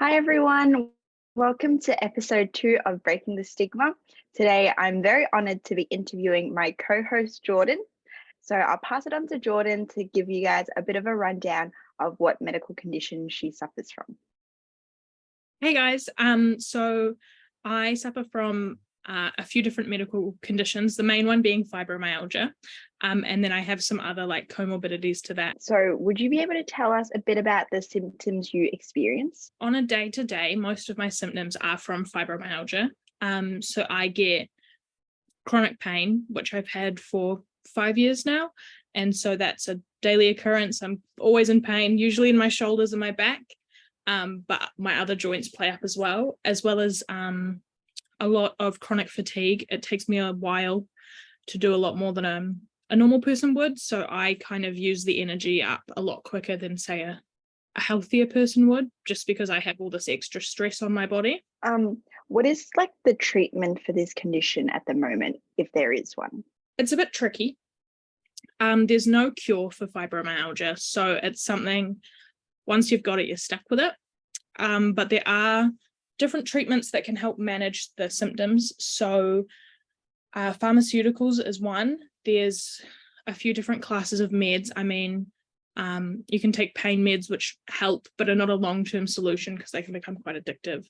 Hi, everyone. Welcome to episode 2 of Breaking the Stigma. Today, I'm very honored to be interviewing my co-host, Jordan. So I'll pass it on to Jordan to give you guys a bit of a rundown of what medical condition she suffers from. Hey guys, so I suffer from a few different medical conditions, the main one being fibromyalgia, and then I have some other like comorbidities to that. So would you be able to tell us a bit about the symptoms you experience? On a day-to-day, most of my symptoms are from fibromyalgia. So I get chronic pain, which I've had for 5 years now, and so that's a daily occurrence. I'm always in pain, usually in my shoulders and my back. But my other joints play up as well as a lot of chronic fatigue. It takes me a while to do a lot more than a normal person would. So I kind of use the energy up a lot quicker than, say, a healthier person would, just because I have all this extra stress on my body. What is like the treatment for this condition at the moment, if there is one? It's a bit tricky. There's no cure for fibromyalgia. So it's something, once you've got it, you're stuck with it. But there are different treatments that can help manage the symptoms. So pharmaceuticals is one. There's a few different classes of meds. I mean, you can take pain meds, which help, but are not a long-term solution because they can become quite addictive.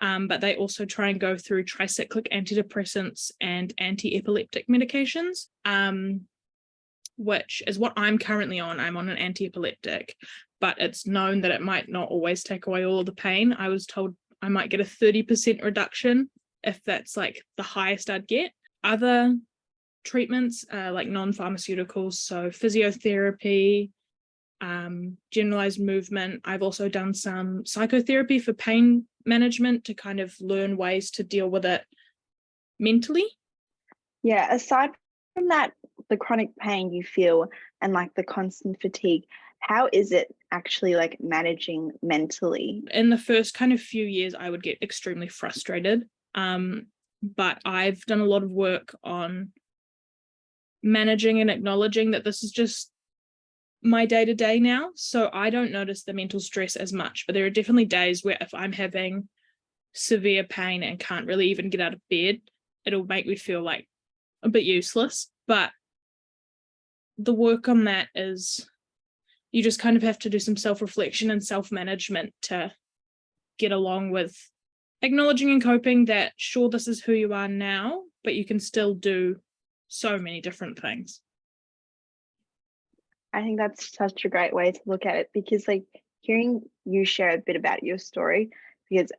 But they also try and go through tricyclic antidepressants and anti-epileptic medications, which is what I'm currently on. I'm on an anti-epileptic, but it's known that it might not always take away all of the pain. I was told I might get a 30% reduction if that's like the highest I'd get. Other treatments like non-pharmaceuticals, so physiotherapy, generalized movement. I've also done some psychotherapy for pain management to kind of learn ways to deal with it mentally. Yeah, aside from that, the chronic pain you feel and like the constant fatigue, how is it actually like managing mentally? In the first kind of few years, I would get extremely frustrated. But I've done a lot of work on managing and acknowledging that this is just my day-to-day now. So I don't notice the mental stress as much, but there are definitely days where if I'm having severe pain and can't really even get out of bed, it'll make me feel like a bit useless. But the work on that is you just kind of have to do some self-reflection and self-management to get along with acknowledging and coping that, sure, this is who you are now, but you can still do so many different things. I think that's such a great way to look at it, because like hearing you share a bit about your story, because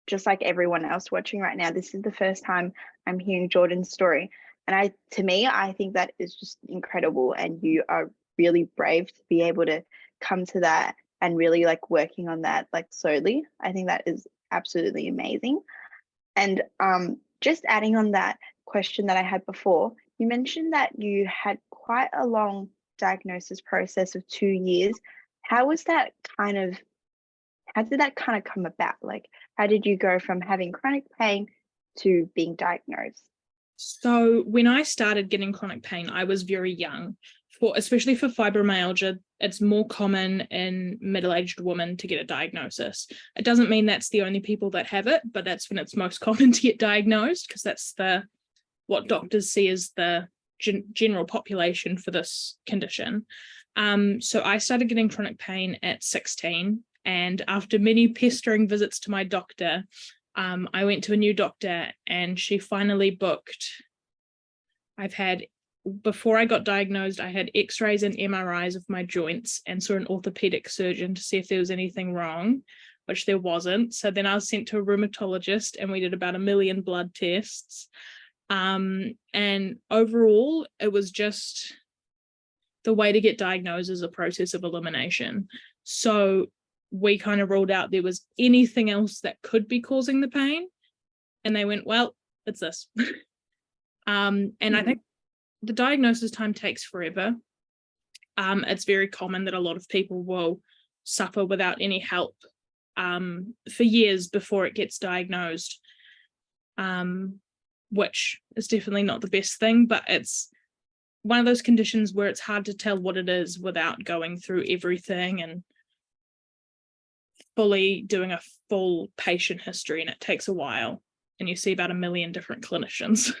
just like everyone else watching right now, this is the first time I'm hearing Jordan's story. And I think that is just incredible. And you are really brave to be able to come to that and really like working on that like slowly. I think that is absolutely amazing. And just adding on that question that I had before, you mentioned that you had quite a long diagnosis process of 2 years. How was that kind of, how did that kind of come about? Like, how did you go from having chronic pain to being diagnosed? So when I started getting chronic pain, I was very young. Especially for fibromyalgia, it's more common in middle-aged women to get a diagnosis. It doesn't mean that's the only people that have it, but that's when it's most common to get diagnosed, because that's what doctors see as the general population for this condition. So I started getting chronic pain at 16, and after many pestering visits to my doctor, I went to a new doctor and she finally booked. Before I got diagnosed, I had x-rays and MRIs of my joints and saw an orthopedic surgeon to see if there was anything wrong, which there wasn't. So then I was sent to a rheumatologist and we did about 1 million blood tests. And overall, it was just the way to get diagnosed is a process of elimination. So we kind of ruled out there was anything else that could be causing the pain. And they went, well, it's this. And I think the diagnosis time takes forever. It's very common that a lot of people will suffer without any help for years before it gets diagnosed, which is definitely not the best thing, but it's one of those conditions where it's hard to tell what it is without going through everything and fully doing a full patient history, and it takes a while, and you see about 1 million different clinicians.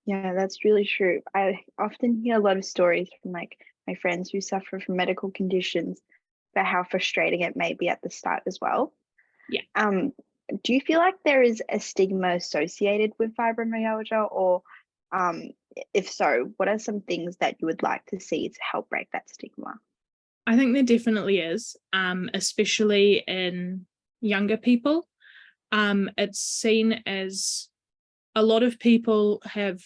Yeah, that's really true. I often hear a lot of stories from like my friends who suffer from medical conditions about how frustrating it may be at the start as well. Yeah. Do you feel like there is a stigma associated with fibromyalgia, or if so, what are some things that you would like to see to help break that stigma? I think there definitely is, especially in younger people. It's seen as, a lot of people have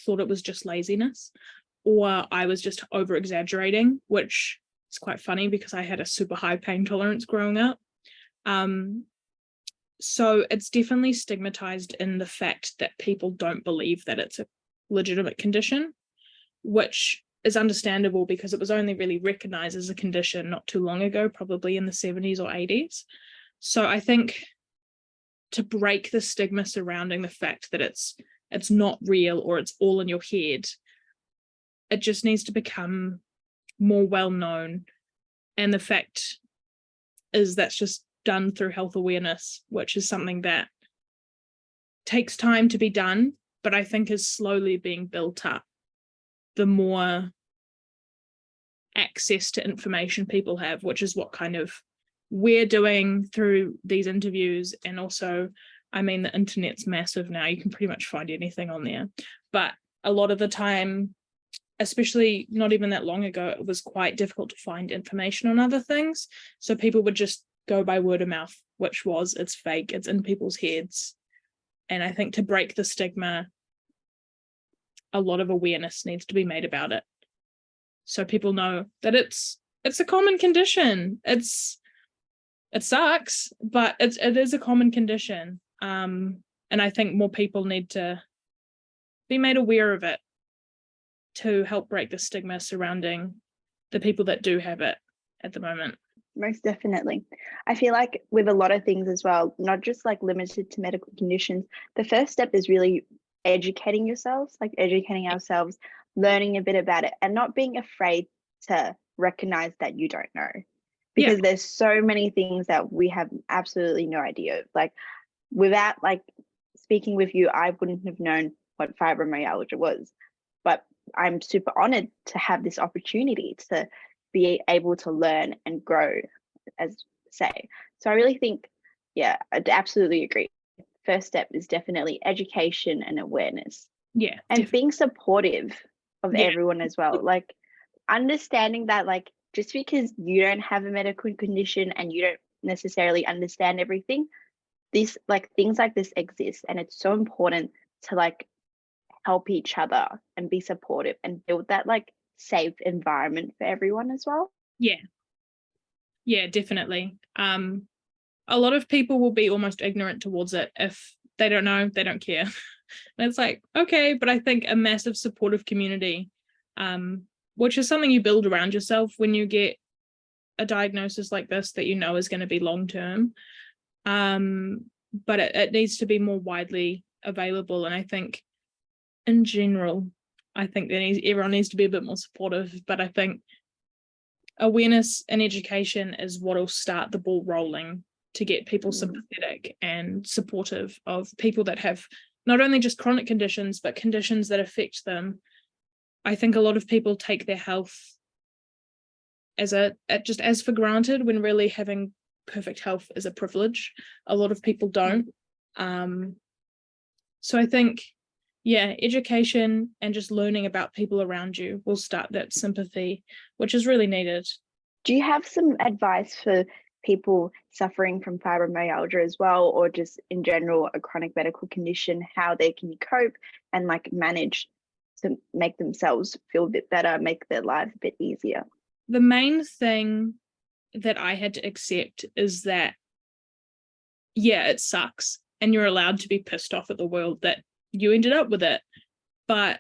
thought it was just laziness, or I was just over exaggerating, which is quite funny because I had a super high pain tolerance growing up. So it's definitely stigmatized in the fact that people don't believe that it's a legitimate condition, which is understandable because it was only really recognized as a condition not too long ago, probably in the 70s or 80s. So I think to break the stigma surrounding the fact that it's not real or it's all in your head, it just needs to become more well known. And the fact is that's just done through health awareness, which is something that takes time to be done, but I think is slowly being built up the more access to information people have, which is what kind of we're doing through these interviews. And also, I mean, the internet's massive now. You can pretty much find anything on there. But a lot of the time, especially not even that long ago, it was quite difficult to find information on other things. So people would just go by word of mouth, which was, it's fake, it's in people's heads. And I think to break the stigma, a lot of awareness needs to be made about it, so people know that it's a common condition. It sucks, but it is a common condition. And I think more people need to be made aware of it to help break the stigma surrounding the people that do have it at the moment. Most definitely. I feel like with a lot of things as well, not just like limited to medical conditions, the first step is really educating yourselves, like educating ourselves, learning a bit about it, and not being afraid to recognize that you don't know. Because there's so many things that we have absolutely no idea of. Like, without like speaking with you, I wouldn't have known what fibromyalgia was. But I'm super honored to have this opportunity to be able to learn and grow, as say. So I really think, yeah, I'd absolutely agree. First step is definitely education and awareness. Yeah. And definitely. being supportive of everyone as well. Like understanding that like just because you don't have a medical condition and you don't necessarily understand everything, this like things like this exist, and it's so important to like help each other and be supportive and build that like safe environment for everyone as well. Yeah, definitely. A lot of people will be almost ignorant towards it. If they don't know, they don't care. And it's like, okay, but I think a massive supportive community, which is something you build around yourself when you get a diagnosis like this that you know is going to be long term. But it needs to be more widely available. And I think in general, I think everyone needs to be a bit more supportive. But I think awareness and education is what will start the ball rolling to get people sympathetic and supportive of people that have not only just chronic conditions, but conditions that affect them. I think a lot of people take their health just as for granted, when really having perfect health is a privilege. A lot of people don't. So I think, education and just learning about people around you will start that sympathy, which is really needed. Do you have some advice for people suffering from fibromyalgia as well, or just in general a chronic medical condition, how they can cope and like manage to make themselves feel a bit better, make their lives a bit easier? The main thing that I had to accept is that, it sucks and you're allowed to be pissed off at the world that you ended up with it. But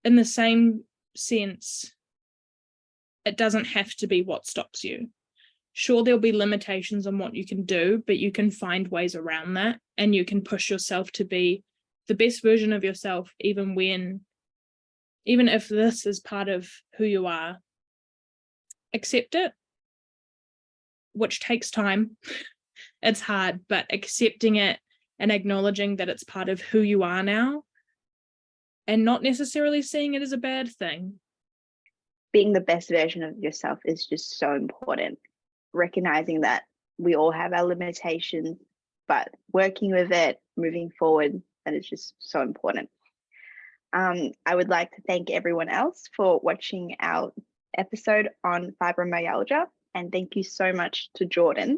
in the same sense, it doesn't have to be what stops you. Sure, there'll be limitations on what you can do, but you can find ways around that, and you can push yourself to be the best version of yourself, even if this is part of who you are. Accept it, which takes time. It's hard, but accepting it and acknowledging that it's part of who you are now and not necessarily seeing it as a bad thing. Being the best version of yourself is just so important. Recognizing that we all have our limitations, but working with it, moving forward, that is just so important. I would like to thank everyone else for watching our episode on fibromyalgia, and thank you so much to Jordon